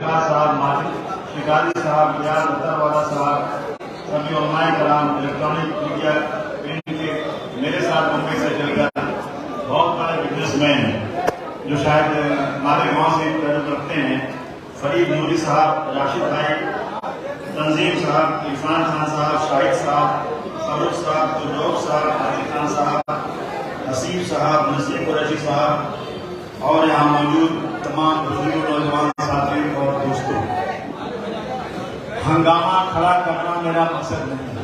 साहब, माजिद शिकारी साहब, रियाज अत्तरवाला साहब, सभी उलमाए कराम, इलेक्ट्रॉनिक मीडिया के मेरे साथ मुंबई से चलकर बहुत बड़े बिजनेसमैन जो शायद हमारे गांव से ताल्लुक रखते हैं, फरीद नूरी साहब, राशिद भाई, तंजीम साहब, इरफान खान साहब, शाहिद साहब, फरूक साहब, जुलूब साहब, आदिल खान साहब, हसीब साहब, नसीब कुरैशी साहब और यहाँ मौजूद तमाम बुजुर्ग नौजवान साथियों और दोस्तों, हंगामा खड़ा करना मेरा मकसद नहीं है।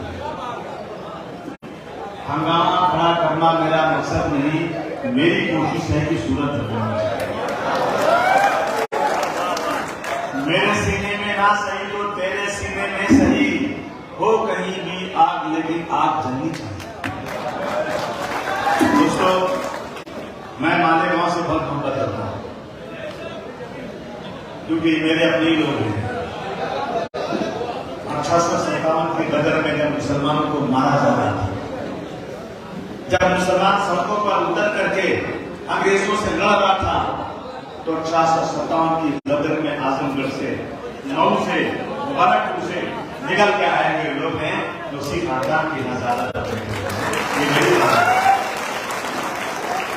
हंगामा खड़ा करना मेरा मकसद नहीं, मेरी कोशिश है कि सूरत बदलनी चाहिए। मेरे सीने में ना सही तो तेरे सीने में सही हो, कहीं भी आग लेकिन आग जलनी चाहिए। दोस्तों, मैं मालेगांव से बहुत मोहब्बत करता हूं क्योंकि मेरे अपने लोग हैं। 1857 के गदर में जब मुसलमानों को मारा जा रहा था, जब मुसलमान सड़कों पर उतर करके अंग्रेजों से लड़ रहा था, तो 1857 की गदर में आजमगढ़ से, नौ से, मुबारकपुर से निकल के आए हुए लोग हैं जो सिख खानदान की नजारत करते हैं। ये मेरी बात है।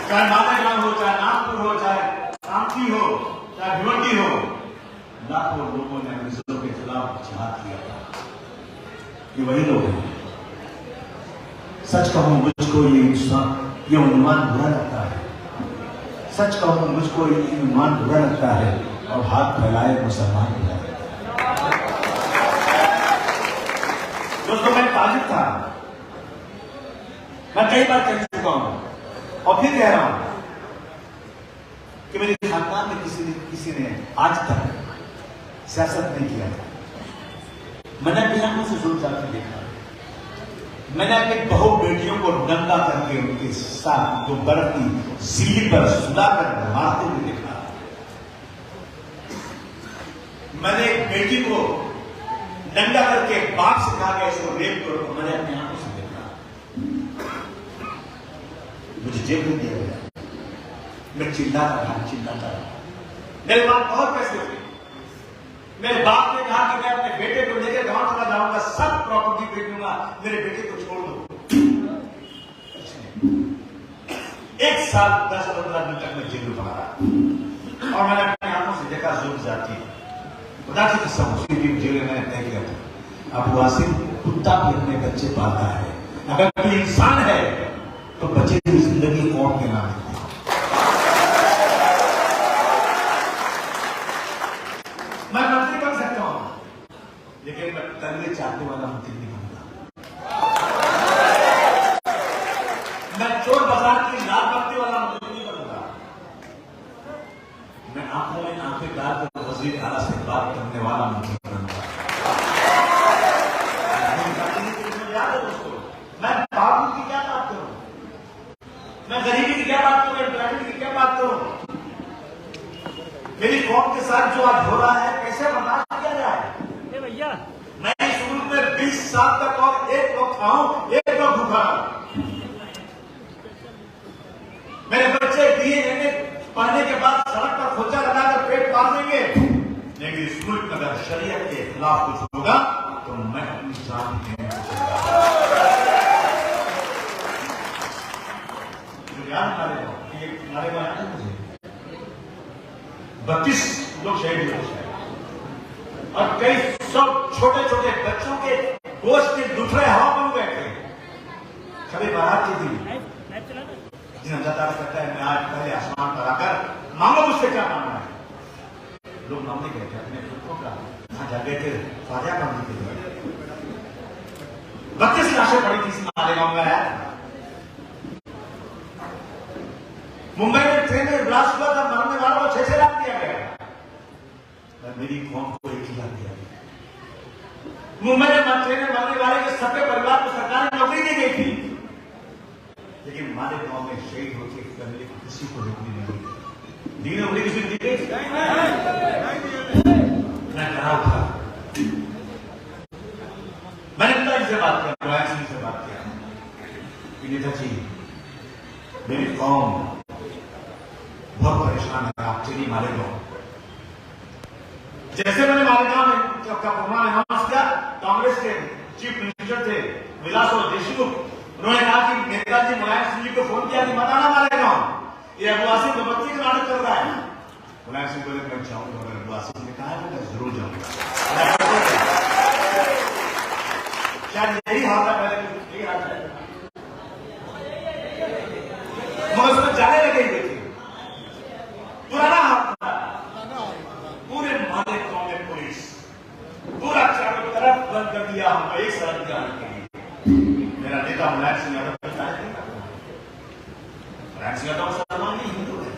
चाहे मालेगांव हो, चाहे नागपुर हो, चाहे कांची हो, चाहे भिवंडी हो, लाखों लोगों ने अंग्रेजों के खिलाफ जिहाद किया था। ये वही लोग हैं। सच कहूं मुझको ये इंसान, ये उन्मान बुरा लगता है। सच कहूं मुझको ये ईमान बुरा लगता है और हाथ फैलाए मुसलमान बुरा लगता है। दोस्तों, मैं ताजिब था, मैं कई बार कह चुका हूं और फिर कह रहा हूं कि मेरे खानदान में किसी ने आज तक सियासत नहीं किया था। मैंने अपनी आंखों से जुड़ जाकर देखा। मैंने अपनी बहू बेटियों को नंगा करके उनके साथ जो बर्फ की सीढ़ी पर सुलाकर मारते हुए देखा। मैंने एक बेटी को नंगा करके बाप से कहा गया इसको रेप करो, तो मैंने अपनी आंखों से देखा। मुझे जेल में दिया गया। मैं चिल्लाता रहा। मेरे बाप बहुत पैसे थे। मेरे बाप ने कहा कि मैं अपने बेटे को लेकर गांव चला जाऊंगा, सब प्रॉपर्टी बेच दूंगा, मेरे बेटे को छोड़ दो। 1 साल 10-15 दिन तक मैं जेल में पड़ा रहा और मैंने अपनी आंखों से देखा जुल्म जाती खुदा की कसम। उसी दिन जेल में तय किया था, अब वासिम कुत्ता भी अपने बच्चे पालता है, अगर कोई इंसान है तो बच्चे की जिंदगी कौन के नाम है। मैं मंत्री बन सकता हूं, लेकिन मैं तंगे चाहते वाला मंत्री नहीं बनूंगा। मैं चोर बाजार की लाल बत्ती वाला मंत्री नहीं बनूंगा। मैं आंखों में आंखें डालकर वजीर आला से बात करने वाला मंत्री बनूंगा। याद है दोस्तों, मैं बाबू की क्या बात करूं, मैं गरीबी की क्या बात करूं, एम्प्लॉयमेंट की क्या बात करूं। मेरी कौम के साथ जो आज हो रहा है कैसे बर्दाश्त किया जाए। भैया, मैं इस उम्र में 20 साल तक और एक वक्त खाऊं, एक वक्त भूखा। मेरे बच्चे BA पढ़ने के बाद सड़क पर खोचा लगाकर पेट पाल देंगे, लेकिन इस मुल्क में अगर शरीयत के खिलाफ कुछ होगा तो मैं अपनी जान देने को तैयार हूं। मुझे 32 लोग शहीद हुए और कई सब छोटे छोटे बच्चों के गोश्त के दुखड़े हवा में गए थे। कभी बारात की थी, जिन अल्लाह ताला कहता है मैं आज पहले आसमान पर आकर मांगो मुझसे क्या मांगना है। लोग मांगने गए थे अपने पुत्रों का, वहां जा गए थे फारिया करने के लिए। 32 लाशें पड़ी थी इस मालेगांव में। मुंबई में ट्रेन में ब्लास्ट हुआ था, मरने वालों को 6 लाख दिया गया। मेरी कौम को 1 लाख दिया गया। मुंबई में ट्रेन में मरने वाले के सबके परिवार को सरकारी नौकरी दी गई थी, लेकिन मालेगांव में शहीद होते फैमिली को किसी को नौकरी नहीं दी। दी नौकरी किसी दी गई? मैं डरा था। मैंने पिताजी से बात किया, राय सिंह से बात किया, नेताजी मेरी कौम बहुत परेशान है, आप चलिए मालेगांव। जैसे मैंने मालेगांव में प्रोग्राम अनाउंस किया, कांग्रेस के चीफ मिनिस्टर थे विलासराव देशमुख, उन्होंने कहा कि नेताजी मुलायम सिंह जी को फोन किया कि मत आना मालेगांव, ये अबू आसिफ बच्ची का नाटक कर रहा है। मुलायम सिंह बोले मैं जाऊंगा, अगर अबू आसिफ ने कहा तो मैं जरूर जाऊंगा। शायद यही हाल है, पहले यही हाल है, मगर उसमें जाने लगे हुए थे। पुराना हाल था, पूरे मालेगांव में पुलिस पूरा चारों तरफ बंद कर दिया हमको एक सड़क जाने के लिए। मेरा नेता मुलायम सिंह यादव कहता है मुलायम सिंह यादव मुसलमान नहीं, हिंदू है।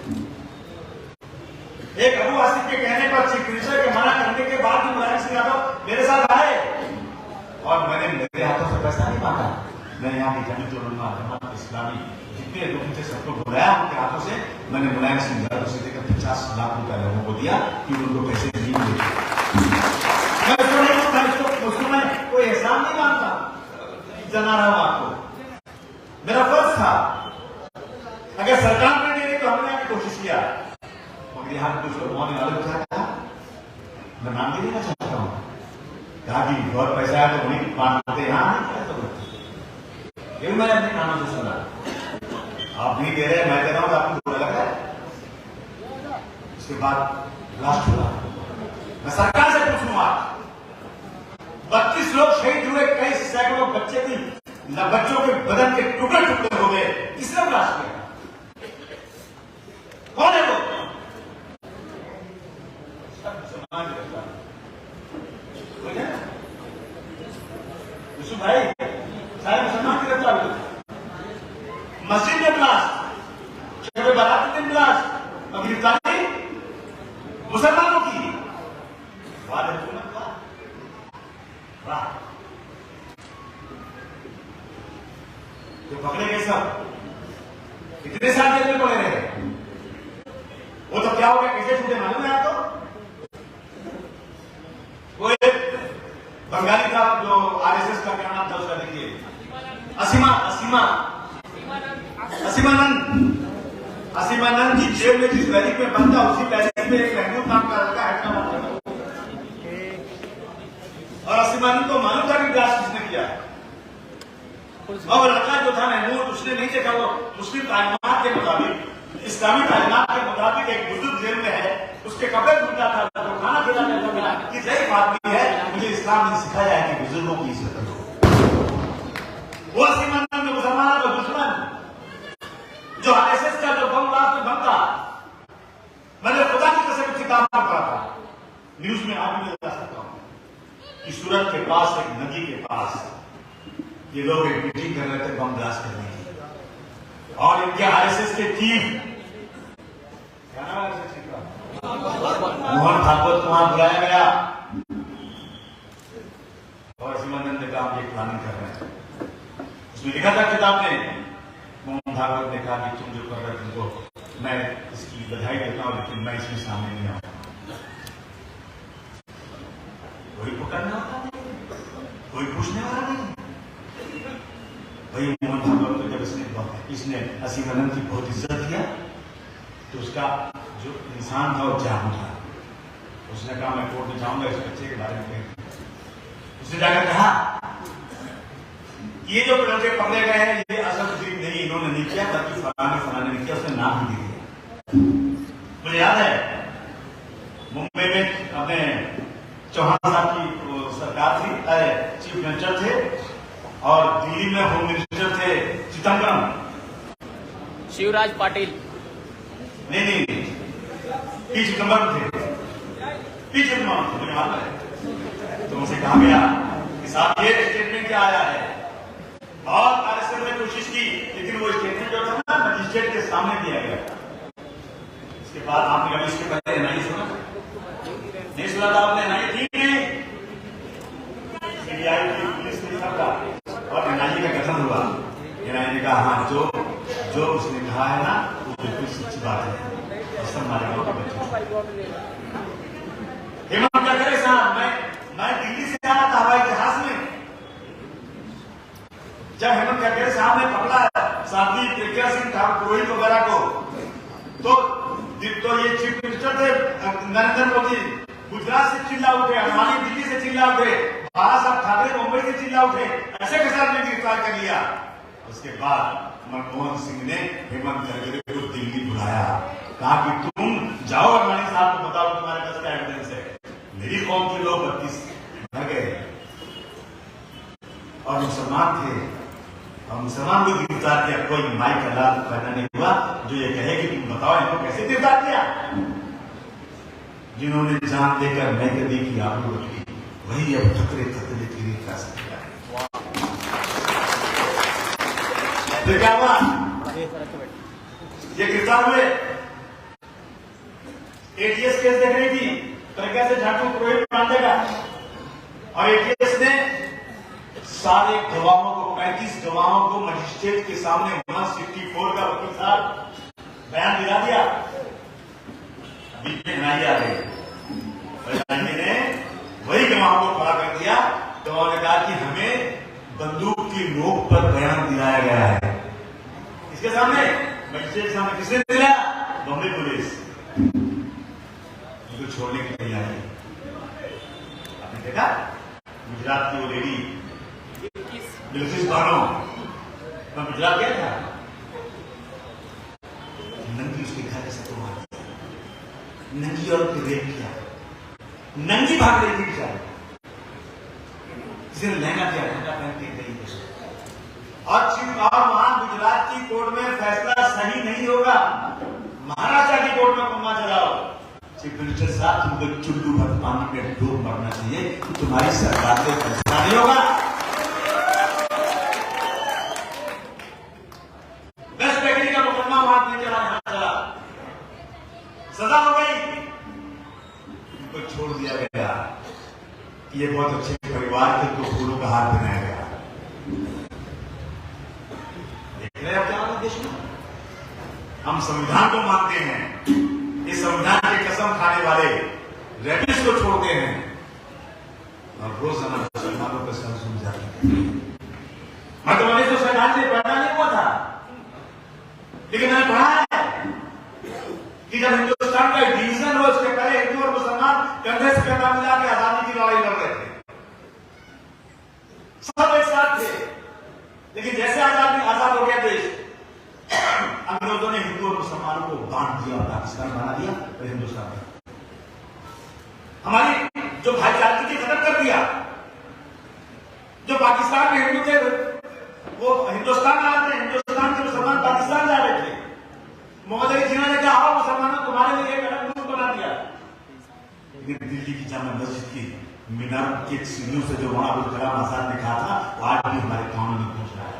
एक अबू आसिफ के कहने पर चीफ मिनिस्टर के मना करने के बाद भी मुलायम सिंह यादव मेरे साथ आए और मैंने मेरे हाथों से पैसा नहीं मांगा। मैंने यहाँ की जमीयत उलमा जमात इस्लामी जितने लोग थे सबको बुलाया, उनके हाथों से मैंने मुलायम सिंह यादव से लेकर 50 लाख रुपया लोगों को दिया कि उनको पैसे नहीं मिले। मैं कोई एहसान नहीं मानता, जना रहा हूं आपको, मेरा फर्ज था। अगर सरकार ने नहीं दी तो हमने आगे कोशिश किया, मगर यहां कुछ लोगों ने अलग कहा, मैं नाम भी देना चाहता हूं, कहा कि बहुत पैसा है तो वहीं बांटते, यहां नहीं किया तो ये मैंने अपने नामों से सुना। आप नहीं दे रहे, मैं दे रहा हूं, आपको बुरा लग रहा है। उसके बाद लास्ट हुआ, मैं सरकार से पूछूंगा, 32 लोग शहीद हुए, कई सैकड़ों बच्चों के बदन के टुकड़े टुकड़े हो गए, किसने बर्दाश्त किया? कौन है वो? मुसलमान गिरफ्तार यूसुफ भाई, सारे मुसलमान गिरफ्तार हुए। मस्जिद में ब्लास्ट, शब बारात के दिन ब्लास्ट, अब गिरफ्तारी मुसलमानों की। तो पकड़े गए सब, इतने साल जेल में पड़े रहे, वो तो क्या हो गया, कैसे छूटे मालूम है आपको? वो एक बंगाली था जो आरएसएस का क्या नाम था उसका, देखिए असीमानंद जी जेल में जिस वैली में बंद था, उसी वैली में एक महमूद नाम का लड़का हैदराबाद का, और असीमानंद को मालूम था कि ब्लास्ट किसने किया। और लड़का जो था महमूद, उसने नहीं देखा, वो मुस्लिम तालीमात के मुताबिक, इस्लामी तालीमात के मुताबिक एक बुजुर्ग जेल में है, उसके कपड़े धुलता था, तो खाना खिलाता था कि ज़ईफ आदमी है, मुझे इस्लाम ने सिखाया है कि बुजुर्गों की इज्जत करो। वो असीमानंद में मुसलमानों का दुश्मन, जो आरएसएस का जो बम ब्लास्ट में बनता, मैंने खुदा की कसम किताब में पढ़ा था, न्यूज में आज भी बता सकता हूं कि सूरत के पास एक नदी के पास ये लोग एक मीटिंग कर रहे थे बम ब्लास्ट करने की, और इनके आरएसएस के चीफ, क्या नाम है आरएसएस का, मोहन भागवत को वहां बुलाया गया और असीमानंद ने कहा हम ये प्लानिंग कर रहे हैं। उसमें लिखा था किताब में, मोहन भागवत ने कहा कि तुम जो कर रहे तुमको मैं इसकी बधाई देता हूं, लेकिन मैं इसमें सामने नहीं आऊंगा। कोई पकड़ने वाला नहीं, कोई पूछने वाला नहीं। भाई मोहन भागवत को जब इसने असीमानंद की बहुत इज्जत किया, तो उसका जो इंसान था वो जाम था, उसने कहा मैं कोर्ट में जाऊंगा इस बच्चे के बारे में। उसने जाकर कहा ये जो लड़के पकड़े गए हैं ये असदुद्दीन नहीं, इन्होंने नहीं किया, बल्कि फलाने ने किया, उसने नाम भी दिया। मुझे याद है मुंबई में अपने चौहान साहब की सरकार थी, चीफ मिनिस्टर थे, और दिल्ली में होम मिनिस्टर थे चिदम्बरम, शिवराज पाटिल, नहीं पी चिदम्बरम थे, मुझे मालूम है। तो मुझसे कहा गया कि साहब ये स्टेटमेंट क्या आया है, और आरएसएस ने कोशिश की, लेकिन वो स्टेटमेंट जो था ना मजिस्ट्रेट के सामने दिया गया। इसके बाद आपने कभी इसके पहले एनआईए सुना? नहीं सुना था आपने? एनआईए ठीक नहीं, सीबीआई की पुलिस ने सबका, और एनआईए का गठन हुआ। एनआईए ने कहा हाँ जो उसने कहा है ना वो बिल्कुल सच्ची बात है, और सब मालेगांव के बच्चे। हेमंत करकरे साहब, मैं दिल्ली से आया था हवाई जहाज में, जब हेमंत करकरे साहब ने पकड़ा साथी प्रज्ञा सिंह ठाकुर पुरोहित वगैरह को, तो ये चीफ मिनिस्टर थे नरेंद्र मोदी, गुजरात से चिल्ला उठे, अडवाणी दिल्ली से चिल्ला उठे, बाला साहब ठाकरे मुंबई से चिल्ला उठे, ऐसे के साथ ने गिरफ्तार कर लिया। उसके बाद मनमोहन सिंह ने हेमंत करकरे को दिल्ली बुलाया, कहा कि तुम जाओ अडवाणी साहब को बताओ तुम्हारे पास क्या एविडेंस है। मेरी कौम के लोग 32 मर गए और मुसलमान थे, और मुसलमान को गिरफ्तार किया। कोई माई का लाल पैदा नहीं हुआ जो ये कहे कि तुम बताओ इनको कैसे गिरफ्तार किया। जिन्होंने जान देकर मैकदी की आबरू रखी, वही अब खतरे खतरे के लिए कर सकता है। फिर क्या हुआ, ये गिरफ्तार हुए, एटीएस केस देख रही थी, प्रज्ञा से झांकू पुरोहित पांडे का, और एटीएस ने सारे गवाहों को 35 गवाहों को मजिस्ट्रेट के सामने 164 का वकील साहब बयान दिला दिया। बीच में नाई आ गई, ने वही गवाहों को खड़ा कर दिया। गवाहों ने कहा कि हमें बंदूक की नोक पर बयान दिलाया गया है। इसके सामने मजिस्ट्रेट के सामने किसने दिया? बॉम्बे पुलिस। इनको छोड़ने की तैयारी। आपने देखा गुजरात की वो लेडी बिल्किस बानो, मैं गुजरात गया था, नंगी उसके घर से तो मार दिया, नंगी और रेप किया, नंगी भाग रही थी बेचारी, किसी ने लहंगा किया, लहंगा पहन के गई। और वहां गुजरात की कोर्ट में फैसला सही नहीं होगा, महाराष्ट्र की कोर्ट में कुम्मा चलाओ। चीफ मिनिस्टर साहब, तुमको चुल्लू भर पानी में डूब मरना चाहिए, तुम्हारी सरकार से फैसला नहीं होगा। बेस्ट बेकरी का मुकदमा वहां नहीं चला, सजा हो गई, उनको छोड़ दिया गया। ये बहुत अच्छे परिवार के, तो फूलों का हाथ बनाया गया। देख रहे हैं क्या देश में, हम संविधान को मानते हैं, इस संविधान की कसम खाने वाले रेबिस को छोड़ते हैं, और रोजाना मुसलमानों का सर सुन जाते हैं। मतलब 1947 से पैदा नहीं हुआ था, लेकिन मैंने पढ़ा है कि जब हिंदुस्तान का डिवीजन हुआ, उसके पहले हिंदू और मुसलमान कंधे से कंधा मिला के आजादी की लड़ाई लड़ रहे थे, सब एक साथ थे। लेकिन जैसे आजाद हो गया देश, अंग्रेजों ने हिंदू और मुसलमानों को बांट दिया, पाकिस्तान बना दिया और हिंदुस्तान बना। हमारी जो भाईचारगी थी खत्म कर दिया। जो पाकिस्तान में हिंदू थे वो हिंदुस्तान आ रहे थे, हिंदुस्तान के मुसलमान पाकिस्तान जा रहे थे। मोहम्मद अली जिन्ना ने कहा आओ मुसलमानों तुम्हारे लिए एक अलग मुल्क बना दिया। लेकिन दिल्ली की जामा मस्जिद की मीनार की सीढ़ियों से जो वहां अब्दुल कलाम आजाद ने कहा था, वो आज भी हमारे कानों में पहुंच रहा है।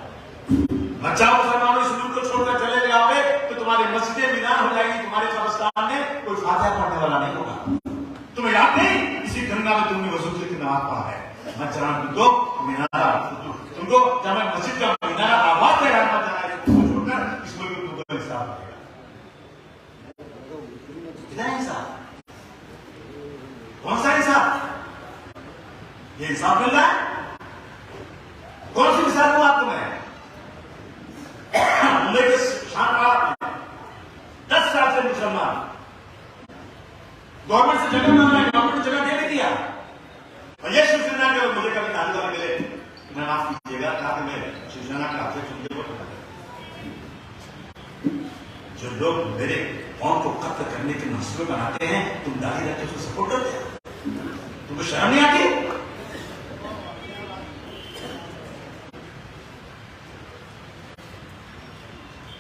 बचाओ मुसलमानों, इस मुल्क को छोड़कर चले जाओगे तो तुम्हारी मस्जिदें मीनार हो जाएगी, तुम्हारे कब्रिस्तान में कोई फातिहा पढ़ने वाला नहीं होगा। तुम्हें याद नहीं, इसी गंगा में तुमने वजू की नमाज पढ़ा है। मैं चरण तुमको मीनार, तुमको जामा मस्जिद का मीनार आबाद में रहना चाह रहे, तुमको छोड़कर इस मुल्क में तुमको इंसाफ मिलेगा। कितना इंसाफ, कौन सा इंसाफ? ये इंसाफ मिल रहा है? कौन सी इंसाफ हुआ तुम्हें? मुंबई के शाहबाद 10 साल से मुसलमान, गवर्नमेंट से जगह मांगा, गवर्नमेंट ने जगह दे नहीं दिया। और ये शिवसेना के लोग मुझे कभी दावेदार मिले, मैं माफ कीजिएगा, कहा कि मैं शिवसेना का आपसे सुनते हुए जो लोग मेरे कौम को कत्ल करने के मंसूबे बनाते हैं, तुम दादी रखते उसको सपोर्ट करते हो? तुमको शर्म नहीं आती?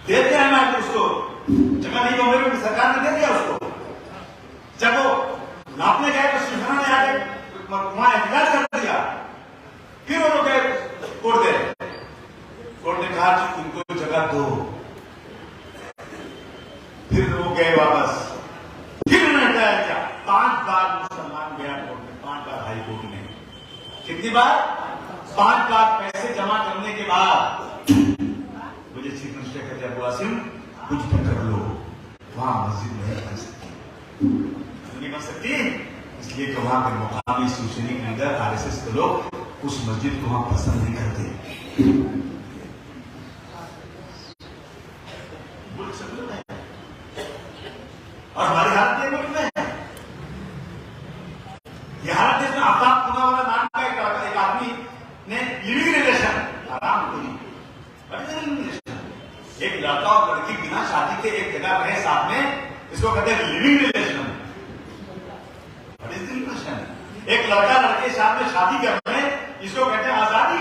देते हैं ना उसको जगह नहीं, बॉम्बे में सरकार ने दे दिया उसको। जब वो नापने गए तो शिवसेना ने आके वहां एहतजाज कर दिया, फिर वो लोग गए कोर्ट गए, कोर्ट ने कहा कि उनको जगह दो, फिर वो गए वापस, फिर उन्होंने हटाया क्या? 5 बार मुसलमान गया कोर्ट में, 5 बार हाई कोर्ट में। कितनी बार? 5 बार पैसे जमा करने के बाद मुझे चीफ मिनिस्टर कहते अबू आसिम कुछ भी कर लो, वहां मस्जिद नहीं बन सकती, नहीं बन सकती, इसलिए कि वहां के मुकामी शिवसैनिक लीडर आरएसएस के लोग उस मस्जिद को वहां पसंद नहीं करते। और हमारी हालत ये मुल्क में है। आफ्ताब पूनावाला नाम का एक आदमी ने लिविंग रिलेशन आराम को एक लड़का और लड़की बिना शादी के एक जगह रहे साथ में, इसको कहते हैं लिविंग रिलेशन। एक लड़का लड़के साथ में शादी कर रहे हैं, इसको कहते हैं आजादी।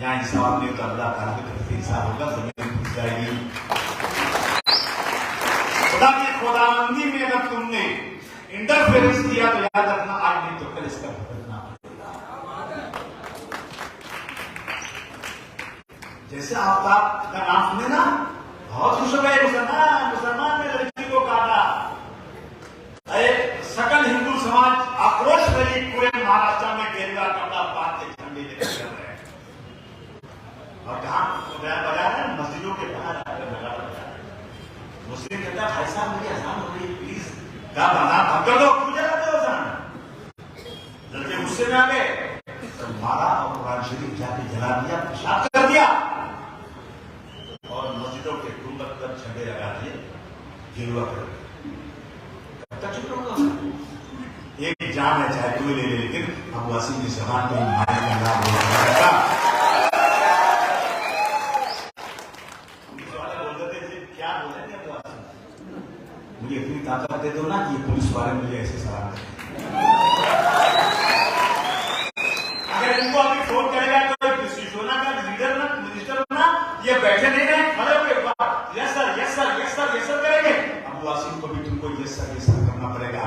यहाँ इंसाफ नहीं तो अल्लाह ताला की तरफ से इंसाफ होगा, जमीन घुस जाएगी। खुदा की खुदाबंदी में अगर तुमने इंटरफेरेंस किया तो याद रखना आज नहीं तो कल इसका भुगतना पड़ेगा। जैसे आफ्ताब का नाम सुने ना, बहुत खुश हो गए। मुसलमान ने लड़की को काटा। सकल हिंदू समाज आक्रोश रैली पूरे महाराष्ट्र में गेरुआ कपड़ा बांध के झंडे लेकर चल रहे हैं। और कहा बजा रहे हैं मस्जिदों के बाहर मुस्लिम कहता है भाई साहब मुझे अजान हो रही है, प्लीज क्या बना हम कर दो, क्यों जलाते हो अजान। लड़के गुस्से में आ गए तो मारा और कुरान शरीफ जाके जला दिया, पेशाब कर दिया और मस्जिदों के गुंबद पर झंडे लगा दिए, गेरुआ कर एक जान है चाहे कोई ले ले, लेकिन अबू आसिम की जबान में मारे का नाम बोला। पुलिस वाले बोल देते थे क्या बोले थे अबू आसिम, मुझे इतनी ताकत दे दो ना कि पुलिस वाले मुझे ऐसे सलाम करें। अगर इनको अभी फोन करेगा तो शिवसेना का लीडर ना मिनिस्टर ना, ये बैठे नहीं रहे, खड़े हुए yes sir yes sir yes sir yes sir करेंगे। अबू आसिम को भी तुमको यस सर करना पड़ेगा।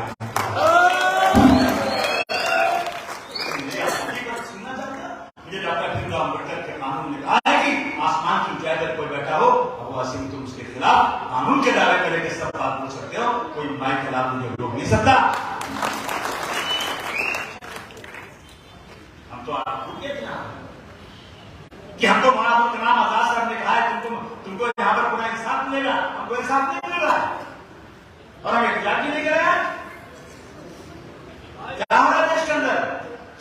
अम्बेडकर के कानून ने कहा है कि आसमान की ऊंचाई पर कोई बैठा हो, अबू आसिम तुम उसके खिलाफ कानून के दायरे में लेकर सब बात पूछ सकते हो, कोई माई के खिलाफ मुझे रोक नहीं सकता। हम तो आप रुके थे कि हमको महाराज के नाम आजाद साहब ने कहा है तुमको यहाँ पर पूरा इंसाफ मिलेगा, हमको इंसाफ नहीं मिल रहा है और हम एहतियात नहीं कर रहे हैं। क्या हो रहा है देश के अंदर?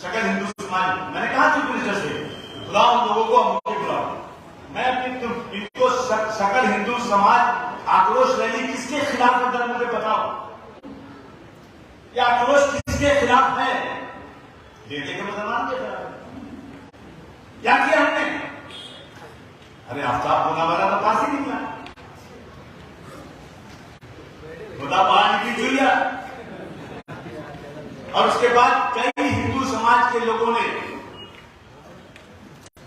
सकल हिंदू समाज, मैंने कहा चीफ मिनिस्टर से बुलाओ लोगों को, मुझे बुलाओ, मैं अपनी इनको सकल हिंदू समाज आक्रोश रैली किसके खिलाफ है मुझे बताओ, या आक्रोश किसके खिलाफ है? लेने के मुसलमान के खिलाफ। क्या किया हमने? अरे आफ्ताब पूनावाला तो पास ही निकला, खुदा बाहर निकली जुलिया, और उसके बाद कई हिंदू समाज के लोगों ने,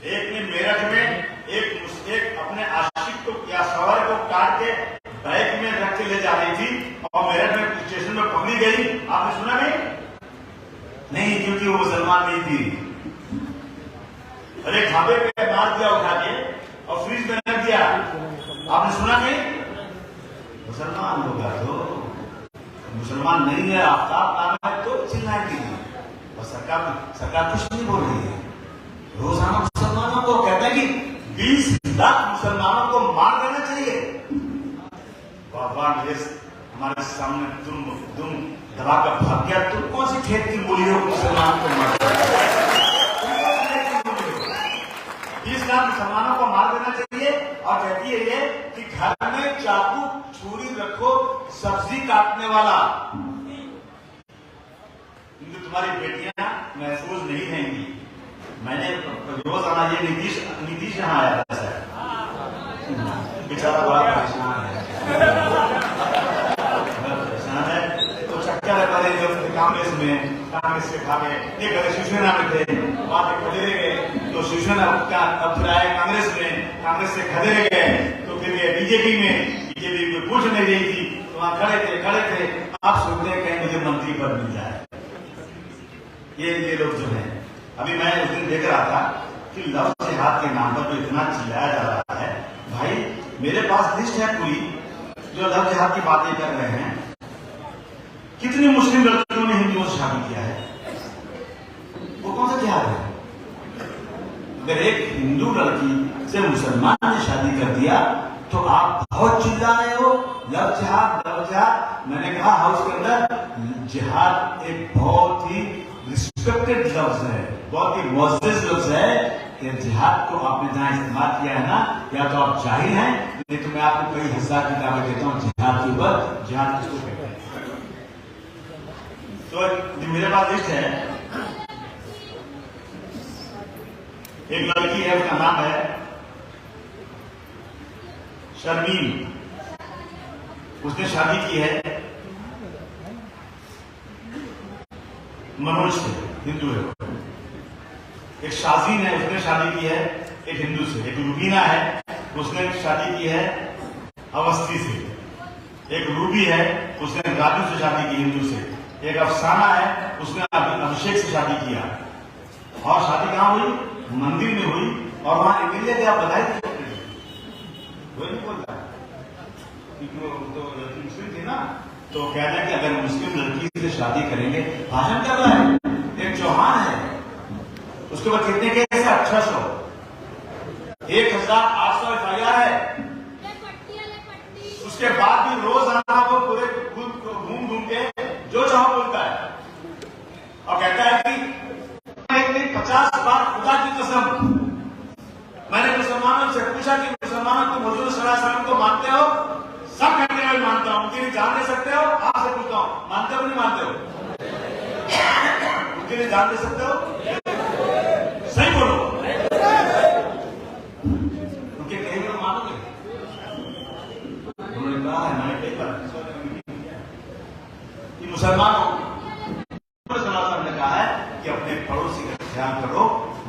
एक ने मेरठ में एक अपने आशिक को या सवार को काट के बैग में रख के ले जा रही थी और मेरठ में स्टेशन में पकड़ी गई। आपने सुना नहीं? क्योंकि वो मुसलमान नहीं थी। अरे ढाबे पे मार दिया उठा के और फ्रिज में रख दिया। आपने सुना नहीं? मुसलमान होगा तो मुसलमान नहीं है, आफ्ताब नाम है तो चिल्लाएगी और सरकार कुछ नहीं बोल रही है। रोजाना मुसलमानों को कहता है कि 20 लाख मुसलमानों को मार देना चाहिए। हमारे सामने तुम दबा कर भाग गया, तुम कौन सी खेत की बोली हो मुसलमान को मार? 20 लाख मुसलमानों को मार देना चाहिए और कहती है ये कि घर में चाकू छुरी रखो, सब्जी काटने वाला। क्योंकि तुम्हारी बेटियां महफूज नहीं रहेंगी। मैंने रोज आना, ये नीतीश यहाँ आया था सर, बेचारा बड़ा परेशान है तो चक्कर है पहले जब कांग्रेस के भागे, ये पहले शिवसेना में थे, बाद में खड़े रह गए तो शिवसेना का, अब फिर आए कांग्रेस से खड़े रह गए तो फिर ये बीजेपी कोई पूछ नहीं रही थी तो वहां खड़े थे। आप सोचते हैं कहीं मुझे मंत्री पद मिल जाए। ये लोग जो है, अभी मैं उस दिन देख रहा था कि लव जिहाद के नाम पर जो इतना चिल्लाया जा रहा है, भाई मेरे पास लिस्ट है पूरी जो लव जिहाद की बातें कर रहे हैं। कितनी मुस्लिम लड़कियों ने हिंदुओं से शादी किया है? वो कौन सा जिहाद है? अगर एक हिंदू लड़की से मुसलमान ने शादी कर दिया तो आप बहुत चिल्ला रहे हो लव जिहाद। मैंने कहा हाउस के अंदर जिहाद एक बहुत ही रिस्पेक्टेड लफ्ज है, बहुत ही मुअज़्ज़ज़ लफ्ज है। कि जिहाद को आपने जहां इस्तेमाल किया है ना, या तो आप जाहिल हैं, नहीं तो मैं आपको कई हजार किताबें देता हूं जिहाद के ऊपर। जिहाद किसको कहते हैं? तो मेरे पास लिस्ट है, एक लड़की है, उसका नाम है शर्मीन। उसने शादी की है मनोज से, हिंदू है। एक शाजीन है, उसने शादी की है एक हिंदू से। एक रूबीना है, उसने शादी की है अवस्थी से। एक रूबी है, उसने राजू से शादी की हिंदू से। एक अफसाना है, उसने अभिषेक से शादी किया। और शादी कहां हुई? मंदिर में हुई। और वहां इसीलिए क्या बधाई वो नहीं बोलता, क्योंकि वो तो लड़की मुस्लिम थी ना, तो कहना कि अगर मुस्लिम लड़की से शादी करेंगे, भाषण कर रहा है एक चौहान है, उसके बाद कितने केस है? 1800, 1800 FIR है। उसके बाद भी रोज आना वो पूरे घूम घूम के जो चाहो बोलता है और कहता है कि 50 बार खुदा की कसम, मैंने मुसलमानों से पूछा कि मुसलमानों को हुजूर सल्लल्लाहु अलैहि वसल्लम को मानते हो? सब कहते हैं मानता हूं। उनके लिए जान दे सकते हो? आपसे पूछता हूं, मानते हो नहीं मानते हो? उनके लिए जान दे सकते हो? सही बोलो। उनके कहे हुए मानोगे? उन्होंने कहा है, मैंने कई बार कि मुसलमानों ने कहा है कि अपने पड़ोसी का ख्याल करो।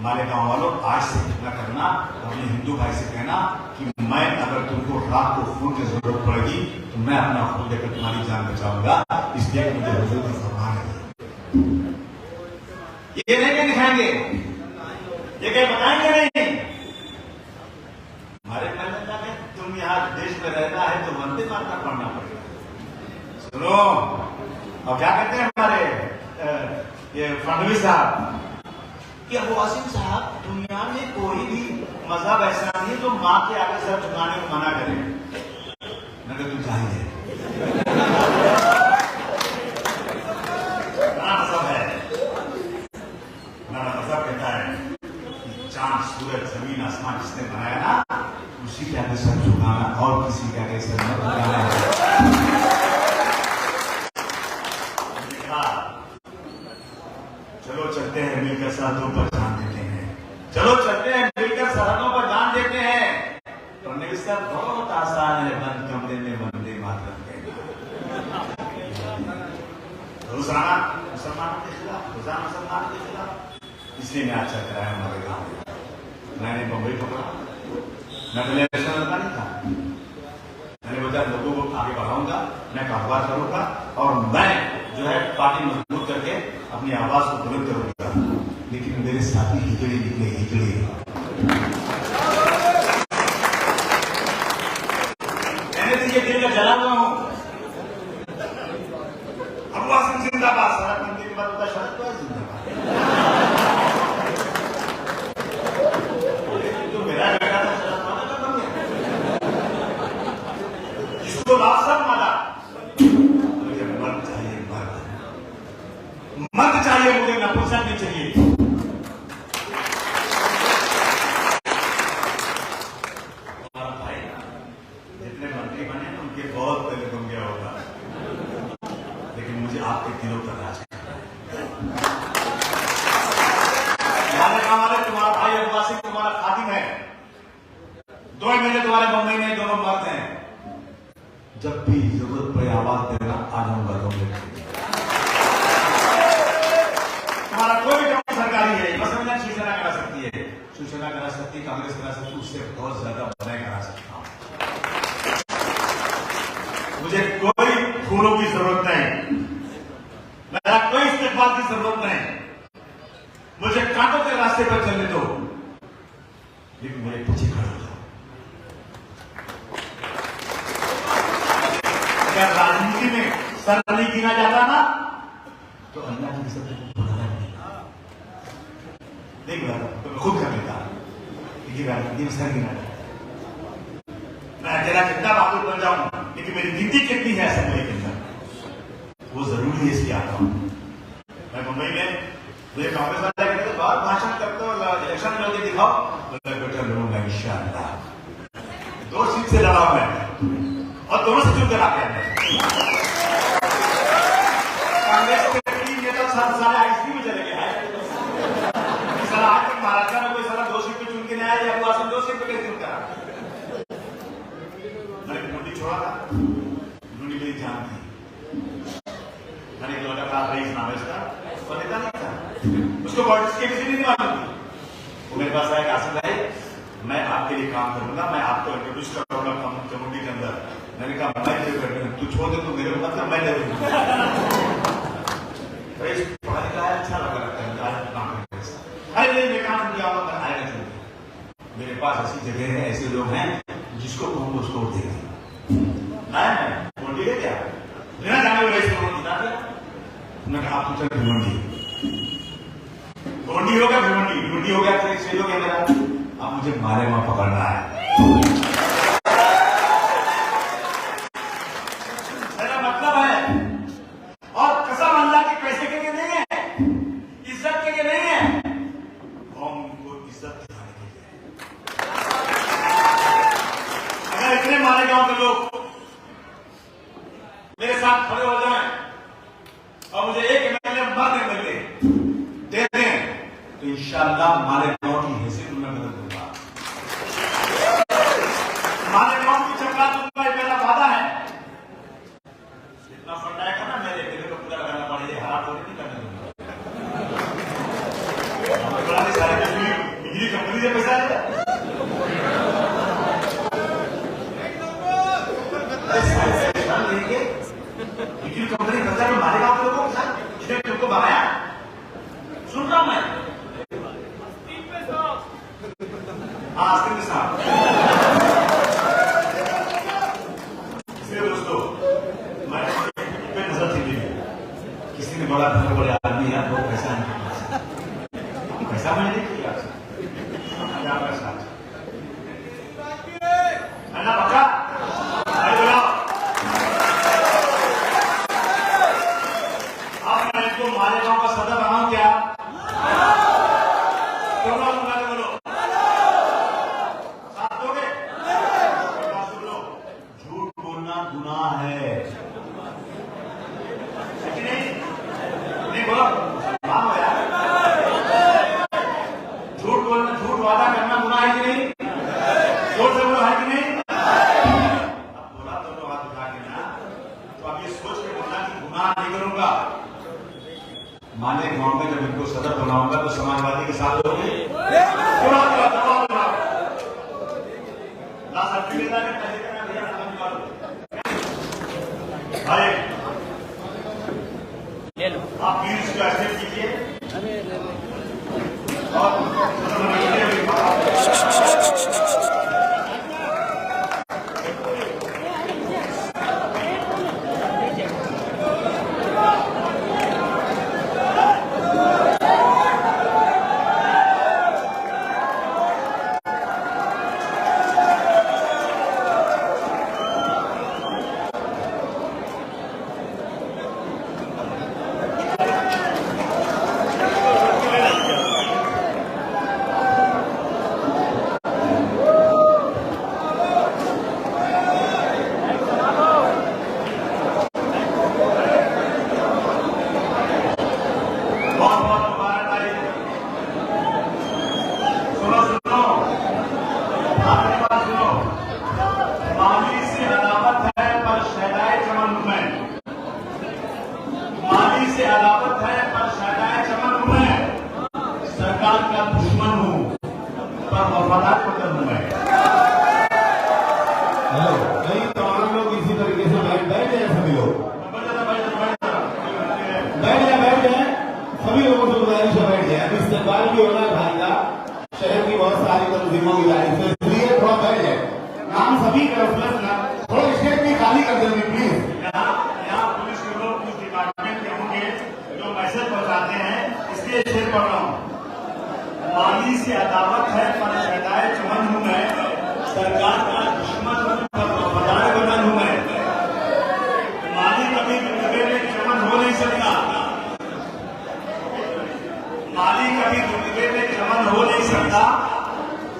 मालेगांव वालों, आज से कितना करना, अपने हिंदू भाई से कहना कि मैं अगर तुमको रात को खून की जरूरत पड़ेगी तो मैं अपना खून देकर तुम्हारी जान बचाऊंगा। इसलिए मुझे हुजूर का फरमान है। ये नहीं क्या दिखाएंगे, ये क्या बताएंगे नहीं। हमारे कहना है तुम यहाँ देश में रहना है तो वंदे मातरम पढ़ना पड़ेगा। सुनो, और क्या कहते हैं हमारे ये फडणवीस साहब कि अबू आसिम साहब, दुनिया में कोई भी मजहब ऐसा नहीं जो मां के आगे सर झुकाने को मना करे। मैं तो चाहिए मजहब है, मेरा मजहब कहता है कि चांद सूरज जमीन आसमान जिसने बनाया ना, उसी के आगे सर झुकाना और किसी के आगे सर न झुकाना है। चलो चलते हैं मिलकर सरहदों पर जान देते हैं। चलो चलते हैं मिलकर सरहदों पर जान देते हैं। फडणवीस साहब, बहुत आसान है बंद कमरे में वंदे मातरम कहना। रोजाना मुसलमानों के खिलाफ, रोजाना मुसलमानों के खिलाफ। इसलिए मैं अच्छा कराया हमारे गांव में। मैंने बम्बई पकड़ा, मैं पहले ऐसा लड़का नहीं था। मैंने बोला लोगों को आगे बढ़ाऊंगा, मैं कारोबार करूंगा और मैं जो है पार्टी मजबूत करके अपनी आवाज को बुलंद करूंगा। लेकिन मेरे साथी हिजड़े निकले, हिजड़े। मैंने तो ये दिल का जला हुआ हूं। अबू आसिम जिंदाबाद, शरद बनने के बाद होता शरद तो जिंदाबाद। तो मेरा बेटा था शरद माना का बन गया, जिसको लाशम माना। मुझे मर्द चाहिए, मर्द चाहिए, मुझे नपुंसक नहीं चाहिए। हमारा भाई जितने मंत्री बने ना, उनके बहुत पहले बन गया होगा, लेकिन मुझे आपके दिलों पर राज करना है। हमारे तुम्हारा भाई अब्बासी तुम्हारा खादिम है। 2 महीने तुम्हारे बम्बई में, दोनों मर्द हैं। जब भी जरूरत पड़े आवाज देना, आ जाऊंगा तुम। हमारा कोई भी काम सरकारी है, बस मैं शिवसेना करा सकती है, शिवसेना करा सकती है, कांग्रेस करा सकती है, उससे बहुत ज्यादा मैं करा सकता हूं। मुझे कोई फूलों की जरूरत नहीं, मेरा कोई इस्तेमाल की जरूरत नहीं। मुझे कांटों के रास्ते पर चलने दो, लेकिन मेरे पीछे खड़े हो जाओ। अगर राजनीति में सर नहीं गिना जाता ना, तो अल्लाह की कसम बुलाना नहीं। देख रहा तो मैं खुद कर लेता, राजनीति में सर गिना जाता। मैं अकेला कितना बहादुर बन जाऊं, लेकिन मेरी गिनती कितनी है असेंबली के अंदर, वो जरूरी है, इसलिए आता हूं। मैं मुंबई में मुझे कांग्रेस वाले कहते बहुत भाषण करते हो, इलेक्शन लड़के दिखाओ। बेटा लड़ूंगा इंशाअल्लाह, 2 सीट से लड़ा मैं और दोनों से चुन कर आते हैं। कांग्रेस के 3 सारे आईसीयू में चले गए हैं। साला आज तक महाराष्ट्र में कोई साला 2 सीट पे चुन के नहीं आया, या वो असम 2 सीट पे कैसे चुनता? मैंने मोदी छोड़ा था, उन्होंने मेरी जान थी। मैंने एक लड़का था, रईस नाम है उसका, उसको नेता नहीं था, उसको पॉलिटिक्स की किसी नहीं मालूम थी। वो मेरे पास आया, आसिफ भाई मैं आपके लिए काम करूंगा, मैं आपको इंट्रोड्यूस करूंगा कम्युनिटी के अंदर। मैंने कहा मैं तेरे कर, तू छोड़ दे, तू मेरे को मतलब मैं जरूर पढ़ा लिखा है, अच्छा लगा लगता है काम करने से। अरे नहीं, मैं काम किया हुआ मैं आएगा चुन। मेरे पास ऐसी जगह है, ऐसे लोग हैं जिसको हम उसको देंगे। मैं भिवंडी है क्या बिना जाने हुए रईस को जिता दिया। उन्होंने कहा आप चल भिवंडी हो गया, भिवंडी हो गया, फिर 6 लोग है मेरा। अब मुझे मारे वहां पकड़ना है। मेरा मतलब है, और कसम अल्लाह के पैसे के लिए नहीं है, इज्जत के लिए नहीं है, कौम को इज्जत दिलाने के लिए। अगर इतने मारे गांव के लोग मेरे साथ खड़े हो जाएं और मुझे 1 एमएलए मरने मिले दे दें, तो इंशाअल्लाह मारे गांव की हैसियत में बदल दूंगा। मारे गांव की चमड़ा दूंगा, मेरा वादा है। इतना फंड आएगा ना मेरे को पूरा लगाना पड़ेगा, हरा थोड़ी नहीं करने दूंगा। सारे बिजली कंपनी से पैसा आएगा, बिजली कंपनी खर्चा में मारे गांव के लोगों के साथ जिसने तुमको बनाया। सुन रहा हूं मैं, हाँ आस्तीन साहब। इसलिए दोस्तों मैं नजर थी मेरी, किसी ने बड़ा धन बड़े आदमी है, बहुत पैसा नहीं, पैसा मैंने नहीं किया क्या पैसा है ना पक्का। अब मैं इसको मारे गांव का सदर बनाऊं क्या? बोलो साथ दोगे? सुन लो, झूठ बोलना गुनाह है कि नहीं बोलो मानो यार। झूठ बोलना, झूठ वादा करना गुनाह है कि नहीं? जोर से बोलो है कि नहीं? अब बोला तो हाथ उठा के ना, तो अब ये सोच के बोलना कि गुनाह नहीं करूंगा। माने गांव में जब इनको सदर बनाऊंगा तो समाजवादी के साथ लोगे। आप प्लीज इसको एक्सेप्ट कीजिए और माली से अदावत है पर शैतान चमन हूं मैं, सरकार का दुश्मन हूं पर वफादार वतन हूं मैं। माली कभी रुतबे में चमन हो नहीं सकता, माली कभी रुतबे में चमन हो नहीं सकता,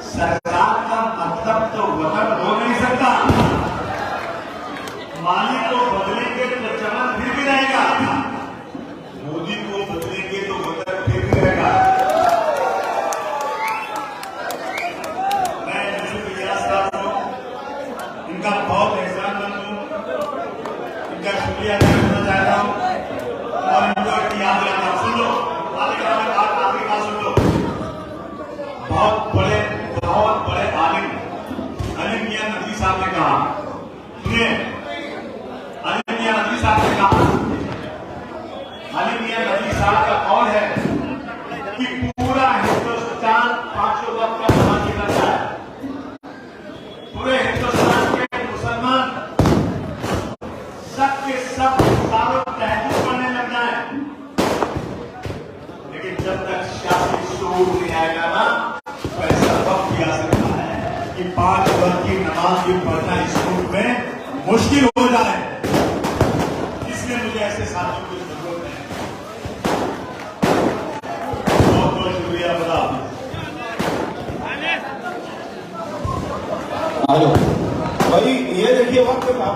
सरकार का मतलब तो वतन हो नहीं सकता। माली को बदलेंगे तो चमन फिर भी रहेगा, मोदी को बदले अली मियां नबी साहब का कौल है कि पूरा हिंदुस्तान पांचों वक्त का नमाजी करता है। पूरे हिंदुस्तान के मुसलमान सब के सब सारों तहजीब करने लग जाए, लेकिन जब तक सियासी शूर नहीं आएगा ना, तो ऐसा वक्त भी आ सकता है कि 5 वक्त की नमाज भी पढ़ना इस मुल्क में मुश्किल हो जाए। इसलिए मुझे ऐसे साथियों की जरूरत है। बहुत बहुत शुक्रिया। बता हेलो भाई, ये देखिए वक्त का।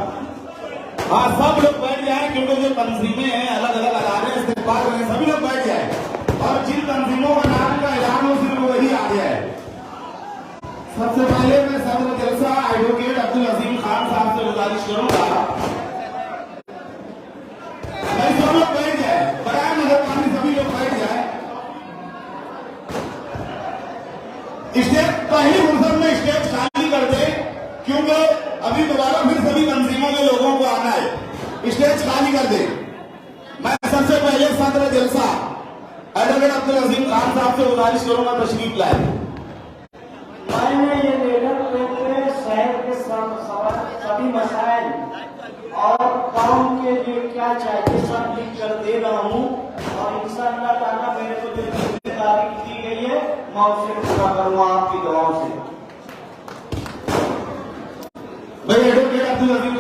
हाँ, सब लोग बैठ जाए, क्योंकि जो तंजीमें हैं अलग अलग अदारे इस्तेमाल करें, सभी लोग बैठ जाए और जिन तंजीमों का नाम का ऐलान हो सिर्फ वही आ जाए। सबसे पहले मैं सदर जलसा एडवोकेट अब्दुल अजीम खान साहब से गुजारिश करूंगा, सब लोग बैठ जाए, बराए मेहरबानी सभी लोग बैठ जाए। स्टेज पहली फुर्सत में स्टेज खाली कर दे, क्योंकि अभी दोबारा फिर सभी तंजीमों के लोगों को आना है। स्टेज खाली कर दे। मैं सबसे पहले सदर जलसा एडवोकेट अब्दुल अजीम खान साहब से गुजारिश करूंगा, तशरीफ लाए। मैंने ये लेटर पे शहर के सभी मसाइल और काम के लिए क्या चाहिए सब लिख कर दे रहा हूँ, और इंशाअल्लाह ताला मेरे को जो जिम्मेदारी दी गई है मैं उसे पूरा करूँगा आपकी दुआओं से। भाई एडवोकेट अब्दुल अजीम